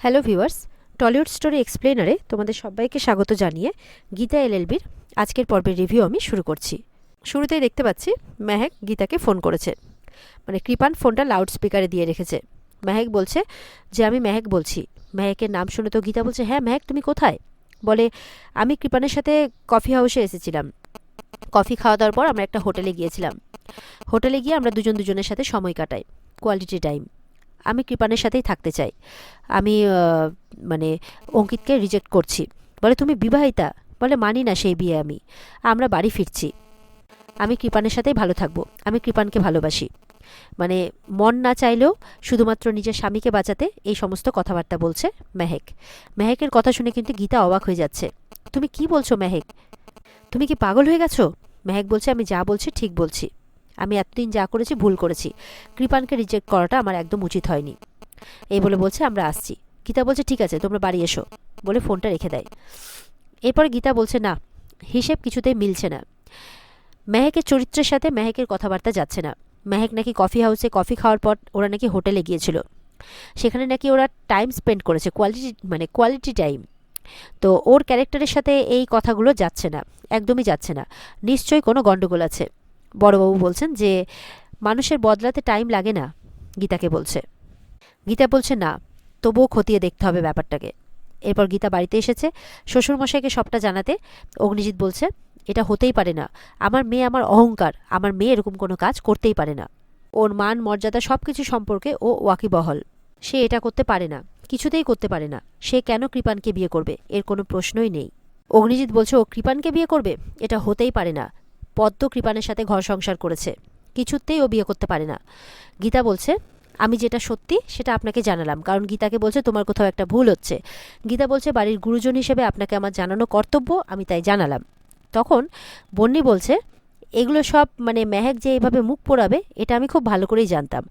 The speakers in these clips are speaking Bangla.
হ্যালো ভিউয়ার্স, টলিউড স্টোরি এক্সপ্লেনারে তোমাদের সবাইকে স্বাগত জানিয়ে গীতা এলএলবির আজকের পর্বের রিভিউ আমি শুরু করছি। শুরুতেই দেখতে পাচ্ছি মেহেক গীতাকে ফোন করেছে, মানে কৃপান ফোনটা লাউড স্পিকারে দিয়ে রেখেছে। মেহেক বলছে যে আমি মেহেক বলছি। মেহেকের নাম শুনে তো গীতা বলছে, হ্যাঁ মেহেক তুমি কোথায়? বলে আমি কৃপানের সাথে কফি হাউসে এসেছিলাম। কফি খাওয়া দাওয়ার পর আমরা একটা হোটেলে গিয়েছিলাম। হোটেলে গিয়ে আমরা দুজনের সাথে সময় কাটাই, কোয়ালিটি টাইম। আমি কৃপানের সাথেই থাকতে চাই। আমি মানে অঙ্কিতকে রিজেক্ট করছি। বলে তুমি বিবাহিতা? বলে মানি না সেই বিয়ে আমি। আমরা বাড়ি ফিরছি। আমি কৃপানের সাথেই ভালো থাকবো। আমি কৃপানকে ভালোবাসি। মানে মন না চাইলেও শুধুমাত্র নিজের স্বামীকে বাঁচাতে এই সমস্ত কথাবার্তা বলছে মেহেক। মেহেকের কথা শুনে কিন্তু গীতা অবাক হয়ে যাচ্ছে। তুমি কি বলছো মেহেক? তুমি কি পাগল হয়ে গেছো? মেহেক বলছে আমি যা বলছি ঠিক বলছি। আমি এতদিন যা করেছি ভুল করেছি। কৃপানকে রিজেক্ট করাটা আমার একদম উচিত হয়নি। এই বলে বলছে আমরা আসছি। গীতা বলছে ঠিক আছে তোমরা বাড়ি এসো, বলে ফোনটা রেখে দেয়। এরপর গীতা বলছে না, হিসেব কিছুতেই মিলছে না। মেহেকের চরিত্রের সাথে মেহেকের কথাবার্তা যাচ্ছে না। মেহেক নাকি কফি হাউসে কফি খাওয়ার পর ওরা নাকি হোটেলে গিয়েছিল। সেখানে নাকি ওরা টাইম স্পেন্ড করেছে, কোয়ালিটি টাইম। তো ওর ক্যারেক্টারের সাথে এই কথাগুলো যাচ্ছে না, একদমই যাচ্ছে না। নিশ্চয়ই কোনো গণ্ডগোল আছে। বড়বাবু বলছেন যে মানুষের বদলাতে টাইম লাগে না, গীতাকে বলছে। গীতা বলছে না, তবুও খতিয়ে দেখতে হবে ব্যাপারটাকে। এরপর গীতা বাড়িতে এসেছে শ্বশুরমশাইকে সবটা জানাতে। অগ্নিজিৎ বলছে এটা হতেই পারে না, আমার মেয়ে আমার অহংকার, আমার মেয়ে এরকম কোনো কাজ করতেই পারে না। ওর মান মর্যাদা সব কিছু সম্পর্কে ও ওয়াকিবহল। সে এটা করতে পারে না, কিছুতেই করতে পারে না। সে কেন কৃপানকে বিয়ে করবে, এর কোনো প্রশ্নই নেই। অগ্নিজিৎ বলছে ও কৃপানকে বিয়ে করবে? এটা হতেই পারে না। পদ্ম কৃপানের সাথে ঘর সংসার করেছে, কিছুতেই ও বিয়ে করতে পারে না। গীতা বলছে আমি যেটা সত্যি সেটা আপনাকে জানালাম, কারণ গীতাকে বলছে তোমার কোথাও একটা ভুল হচ্ছে। গীতা বলছে বাড়ির গুরুজন হিসেবে আপনাকে আমার জানানো কর্তব্য, আমি তাই জানালাম। তখন বন্নি বলছে এগুলো সব মেহেক যে এইভাবে মুখ পোড়াবে এটা আমি খুব ভালো করেই জানতাম।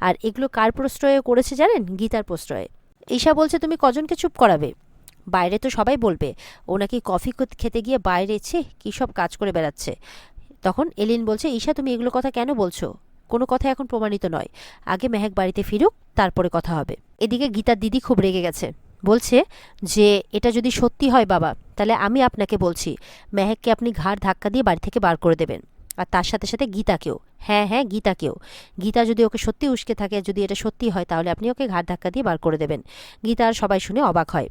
আর এগুলো কার প্রশ্রয়ে করেছে জানেন? গীতার প্রশ্রয়ে। ঈশা বলছে তুমি কজনকে চুপ করাবে? বাইরে তো সবাই বলবে ও নাকি কফি খেতে গিয়ে বাইরে কী সব কাজ করে বেড়াচ্ছে। তখন এলিন বলছে ঈশা তুমি এগুলো কথা কেন বলছো? কোনো কথা এখন প্রমাণিত নয়, আগে মেহেক বাড়িতে ফিরুক, তারপরে কথা হবে। এদিকে গীতার দিদি খুব রেগে গেছে, বলছে যে এটা যদি সত্যি হয় বাবা, তাহলে আমি আপনাকে বলছি মেহেককে আপনি ঘাড় ধাক্কা দিয়ে বাড়ি থেকে বার করে দেবেন। আর তার সাথে সাথে গীতাকেও। হ্যাঁ হ্যাঁ গীতাকেও। গীতা যদি ওকে সত্যি উস্কে থাকে, যদি এটা সত্যি হয়, তাহলে আপনি ওকে ঘাড় ধাক্কা দিয়ে বার করে দেবেন। গীতা আর সবাই শুনে অবাক হয়।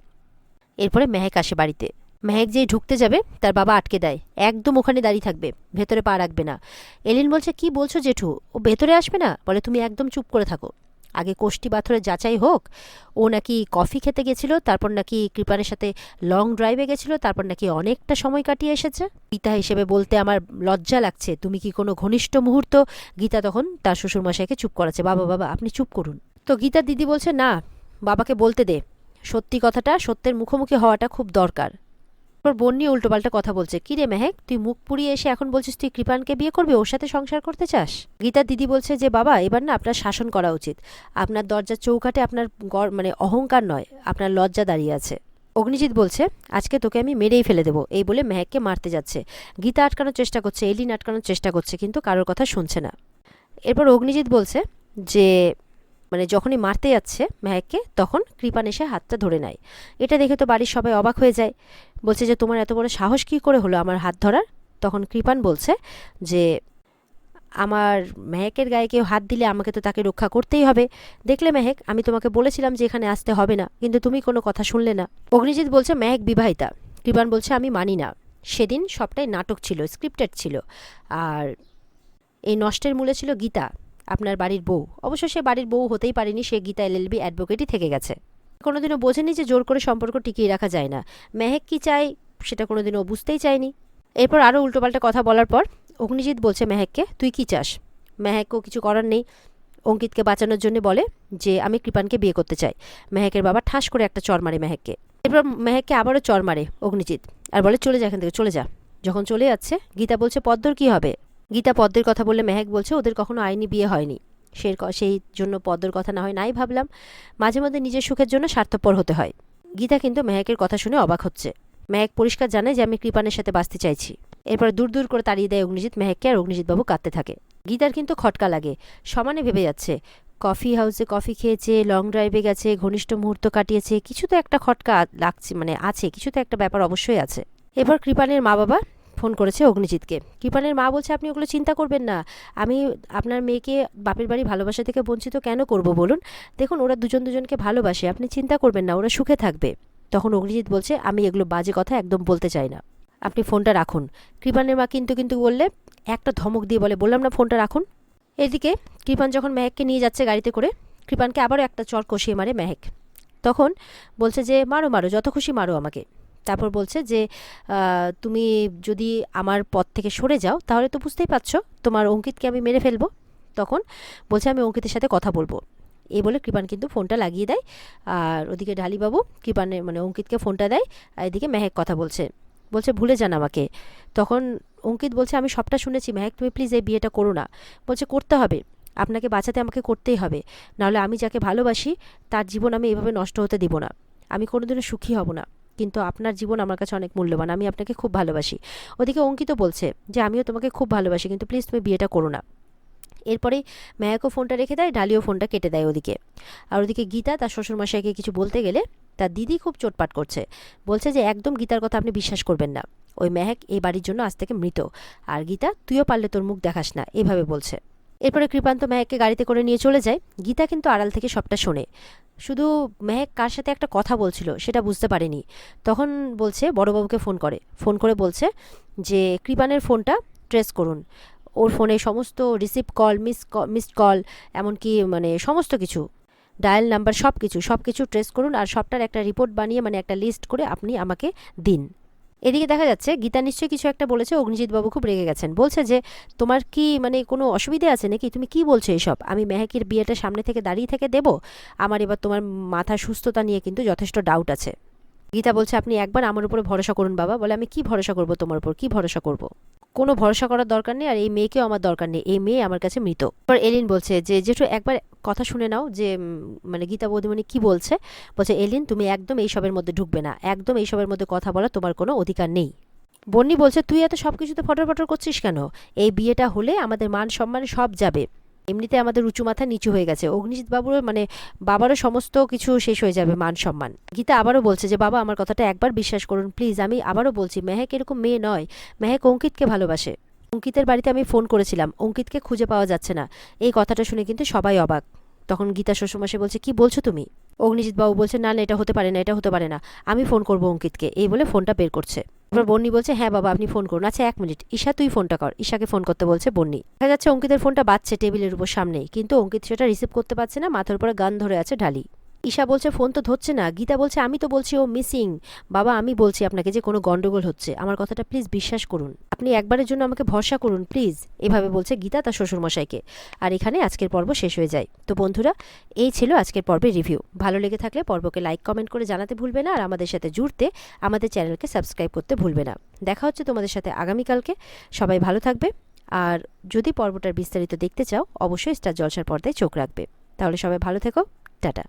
এরপরে মেহেক আসে বাড়িতে। মেহেক যেই ঢুকতে যাবে তার বাবা আটকে দেয়, একদম ওখানে দাঁড়িয়ে থাকবে, ভেতরে পা রাখবে না। এলিন বলছে কি বলছো জেঠু, ও ভেতরে আসবে না? বলে তুমি একদম চুপ করে থাকো, আগে কোষ্ঠী পাথরের যাচাই হোক। ও নাকি কফি খেতে গেছিল, তারপর নাকি কৃপানের সাথে লং ড্রাইভে গেছিল, তারপর নাকি অনেকটা সময় কাটিয়ে এসেছে। পিতা হিসেবে বলতে আমার লজ্জা লাগছে, তুমি কি কোনো ঘনিষ্ঠ মুহূর্ত? গীতা তখন তার শ্বশুরমশাইকে চুপ করাচ্ছে, বাবা বাবা আপনি চুপ করুন। তো গীতার দিদি বলছে না, বাবাকে বলতে দে, সত্যি কথাটা, সত্যের মুখোমুখি হওয়াটা খুব দরকার। এরপর বন্নি উল্টোপাল্টা কথা বলছে, কি রে মেহেক, তুই মুখ পুড়িয়ে এসে এখন বলছিস তুই কৃপানকে বিয়ে করবি, ওর সাথে সংসার করতে চাস? গীতার দিদি বলছে যে বাবা এবার না আপনার শাসন করা উচিত। আপনার দরজার চৌকাঠে আপনার অহংকার নয়, আপনার লজ্জা দাঁড়িয়ে আছে। অগ্নিজিৎ বলছে আজকে তোকে আমি মেরেই ফেলে দেবো, এই বলে মেহেককে মারতে যাচ্ছে। গীতা আটকানোর চেষ্টা করছে, এলিন আটকানোর চেষ্টা করছে, কিন্তু কারোর কথা শুনছে না। এরপর অগ্নিজিৎ বলছে যে যখনই মারতে যাচ্ছে মেহেককে, তখন কৃপান এসে হাতটা ধরে নেয়। এটা দেখে তো বাড়ির সবাই অবাক হয়ে যায়। বলছে যে তোমার এত বড় সাহস কী করে হলো আমার হাত ধরার? তখন কৃপান বলছে যে আমার মেহেকের গায়ে কেউ হাত দিলে আমাকে তো তাকে রক্ষা করতেই হবে। দেখলে মেহেক, আমি তোমাকে বলেছিলাম যে এখানে আসতে হবে না, কিন্তু তুমি কোনো কথা শুনলে না। অগ্নিজিৎ বলছে মেহেক বিবাহিতা। কৃপান বলছে আমি মানি না, সেদিন সবটাই নাটক ছিল, স্ক্রিপ্টেড ছিল। আর এই নষ্টের মূলে ছিল গীতা, আপনার বাড়ির বউ। অবশ্য সে বাড়ির বউ হতেই পারেনি, সে গীতা এলএলবি অ্যাডভোকেটই থেকে গেছে। কোনোদিনও বোঝেনি যে জোর করে সম্পর্ক টিকিয়ে রাখা যায় না। মেহেক কি চায় সেটা কোনোদিনও বুঝতেই চায়নি। এরপর আরও উল্টোপাল্টা কথা বলার পর অগ্নিজিৎ বলছে মেহেককে তুই কি চাস? মেহেকও কিছু করার নেই, অঙ্কিতকে বাঁচানোর জন্য বলে যে আমি কৃপানকে বিয়ে করতে চাই। মেহেকের বাবা ঠাস করে একটা চর মারে মেহেককে। এরপর মেহেককে আবারও চর মারে অগ্নিজিৎ, আর বলে চলে যা এখান থেকে, চলে যা। যখন চলে যাচ্ছে গীতা বলছে পদ্মর কি হবে? গীতা পদ্মের কথা বললে মেহেক বলছে ওদের কখনো আইনি বিয়ে হয়নি, সেই জন্য পদ্মর কথা না হয় নাই ভাবলাম। মাঝে মধ্যে নিজের সুখের জন্য স্বার্থপর হতে হয়। গীতা কিন্তু মেহেকের কথা শুনে অবাক হচ্ছে। মেহেক পরিষ্কার জানে যে আমি কৃপানের সাথে বাঁচতে চাইছি। এরপর দূর দূর করে তাড়িয়ে দেয় অগ্নিজিৎ মেহেককে, আর অগ্নিজিৎ বাবু কাঁদতে থাকে। গীতার কিন্তু খটকা লাগে, সমানে ভেবে যাচ্ছে কফি হাউসে কফি খেয়েছে, লং ড্রাইভে গেছে, ঘনিষ্ঠ মুহূর্ত কাটিয়েছে, কিছু তো একটা খটকা লাগছে, মানে আছে, কিছু তো একটা ব্যাপার অবশ্যই আছে। এবার কৃপানের মা বাবা ফোন করেছে অগ্নিজিৎকে। কৃপানের মা বলছে আপনি ওগুলো চিন্তা করবেন না, আমি আপনার মেয়েকে বাপের বাড়ি ভালোবাসা থেকে বঞ্চিত কেন করব বলুন, দেখুন ওরা দুজন দুজনকে ভালোবাসে, আপনি চিন্তা করবেন না, ওরা সুখে থাকবে। তখন অগ্নিজিৎ বলছে আমি এগুলো বাজে কথা একদম বলতে চাই না, আপনি ফোনটা রাখুন। কৃপানের মা কিন্তু কিন্তু বললে একটা ধমক দিয়ে বললাম না ফোনটা রাখুন। এদিকে কৃপান যখন মেহেককে নিয়ে যাচ্ছে গাড়িতে করে, কৃপানকে আবারও একটা চর কষিয়ে মারে মেহেক। তখন বলছে যে মারো মারো, যত খুশি মারো আমাকে। তারপর বলছে যে তুমি যদি আমার পথ থেকে সরে যাও তাহলে তো বুঝতেই পারছো তোমার অঙ্কিতকে আমি মেরে ফেলবো। তখন বলছে আমি অঙ্কিতের সাথে কথা বলবো। এই বলে কৃপান কিন্তু ফোনটা লাগিয়ে দেয়। আর ওদিকে ঢালিবাবু কৃপানের মানে অঙ্কিতকে ফোনটা দেয়, আর এদিকে মেহেক কথা বলছে ভুলে যান আমাকে। তখন অঙ্কিত বলছে আমি সবটা শুনেছি মেহেক, তুমি প্লিজ এই বিয়েটা করো না। বলছে করতে হবে, আপনাকে বাঁচাতে আমাকে করতেই হবে, নাহলে আমি যাকে ভালোবাসি তার জীবন আমি এভাবে নষ্ট হতে দিব না, আমি কোনোদিনও সুখী হব না, কিন্তু আপনার জীবন আমার কাছে অনেক মূল্যবান, আমি আপনাকে খুব ভালোবাসি। ওদিকে অঙ্কিত বলছে যে আমিও তোমাকে খুব ভালোবাসি, কিন্তু প্লিজ তুমি বিয়েটা করো না। এরপরেই মেহেকও ফোনটা রেখে দেয়, ডালিও ফোনটা কেটে দেয় ওদিকে। আর ওদিকে গীতা তার শ্বশুরমশাইকে কিছু বলতে গেলে তার দিদি খুব চোটপাট করছে, বলছে যে একদম গীতার কথা আপনি বিশ্বাস করবেন না, ওই মেহেক এই বাড়ির জন্য আজ থেকে মৃত, আর গীতা তুইও পারলে তোর মুখ দেখাস না, এভাবে বলছে। এরপরে কৃপান্ত মেহেককে গাড়িতে করে নিয়ে চলে যায়। গীতা কিন্তু আড়াল থেকে সবটা শোনে, শুধু মেহেক কার সাথে একটা কথা বলছিল সেটা বুঝতে পারেনি। তখন বলছে বড়বাবুকে ফোন করে বলছে যে কৃপানের ফোনটা ট্রেস করুন, ওর ফোনে সমস্ত রিসিভ কল, মিসড কল, এমনকি মানে সমস্ত কিছু ডায়াল নাম্বার সব কিছু ট্রেস করুন, আর সবটার একটা রিপোর্ট বানিয়ে মানে একটা লিস্ট করে আপনি আমাকে দিন। এদিকে দেখা যাচ্ছে গীতা নিশ্চয়ই কিছু একটা বলেছে, অগ্নিজিৎ বাবু খুব রেগে গেছেন, বলছে যে তোমার কি মানে কোনো অসুবিধা আছে নাকি, তুমি কি বলছো এসব, আমি মেহেকের বিয়েটা সামনে থেকে দাঁড়িয়ে থেকে দেবো, আমার এবার তোমার মাথার সুস্থতা নিয়ে কিন্তু যথেষ্ট ডাউট আছে। গীতা বলছে আপনি একবার আমার উপরে ভরসা করুন বাবা। বলে আমি কি ভরসা করব তোমার উপর, কি ভরসা করব, কোনো ভরসা করার দরকার নেই, আর এই মেয়েকেও আমার দরকার নেই, এই মেয়ে আমার কাছে মৃত। এবার এলিন বলছে যে জেঠু একবার কথা শুনে নাও যে মানে গীতা বৌদিমণি কি বলছে। বলছে এলিন তুমি একদম এইসবের মধ্যে ঢুকবে না, একদম এইসবের মধ্যে কথা বলা তোমার কোনো অধিকার নেই। বন্নি বলছে তুই এত সব কিছুতে ফটর ফটর করছিস কেন, এই বিয়েটা হলে আমাদের মান সম্মান সব যাবে, এমনিতে আমাদের উঁচু মাথা নিচু হয়ে গেছে, অগ্নিজিৎ বাবুর মানে বাবারও সমস্ত কিছু শেষ হয়ে যাবে, মান সম্মান। গীতা আবারও বলছে যে বাবা আমার কথাটা একবার বিশ্বাস করুন প্লিজ, আমি আবারও বলছি মেহেক এরকম মেয়ে নয়, মেহেক অঙ্কিতকে ভালোবাসে। অঙ্কিতের বাড়িতে আমি ফোন করেছিলাম, অঙ্কিতকে খুঁজে পাওয়া যাচ্ছে না। এই কথাটা শুনে কিন্তু সবাই অবাক। তখন গীতা শ্বশুরমশাই বলছে কি বলছো তুমি। অগ্নিজিৎ বাবু বলছে না না এটা হতে পারে না, এটা হতে পারে না, আমি ফোন করবো অঙ্কিতকে, এই বলে ফোনটা বের করছে। এবার বন্নি বলছে হ্যাঁ বাবা আপনি ফোন করুন। আচ্ছা 1 মিনিট, ঈশা তুই ফোনটা কর। ঈশাকে ফোন করতে বলছে বন্নি। দেখা যাচ্ছে অঙ্কিতের ফোনটা বাজছে টেবিলের উপর সামনেই, কিন্তু অঙ্কিত সেটা রিসিভ করতে পারছে না, মাথার উপরে গান ধরে আছে ঢালি। ঈশা বলছে ফোন তো ধরছে না। গীতা বলছে আমি তো বলছি ও মিসিং। বাবা আমি বলছি আপনাকে যে কোনো গন্ডগোল হচ্ছে, আমার কথাটা প্লিজ বিশ্বাস করুন, আপনি একবারের জন্য আমাকে ভরসা করুন প্লিজ, এভাবে বলছে গীতা তার শ্বশুরমশাইকে। আর এখানে আজকের পর্ব শেষ হয়ে যায়। তো বন্ধুরা এই ছিল আজকের পর্বের রিভিউ। ভালো লেগে থাকলে পর্বকে লাইক কমেন্ট করে জানাতে ভুলবে না, আর আমাদের সাথে জুড়তে আমাদের চ্যানেলকে সাবস্ক্রাইব করতে ভুলবে না। দেখা হচ্ছে তোমাদের সাথে আগামীকালকে। সবাই ভালো থাকবে, আর যদি পর্বটার বিস্তারিত দেখতে চাও অবশ্যই স্টার জলসার পর্দায় চোখ রাখবে। তাহলে সবাই ভালো থেকো, টাটা।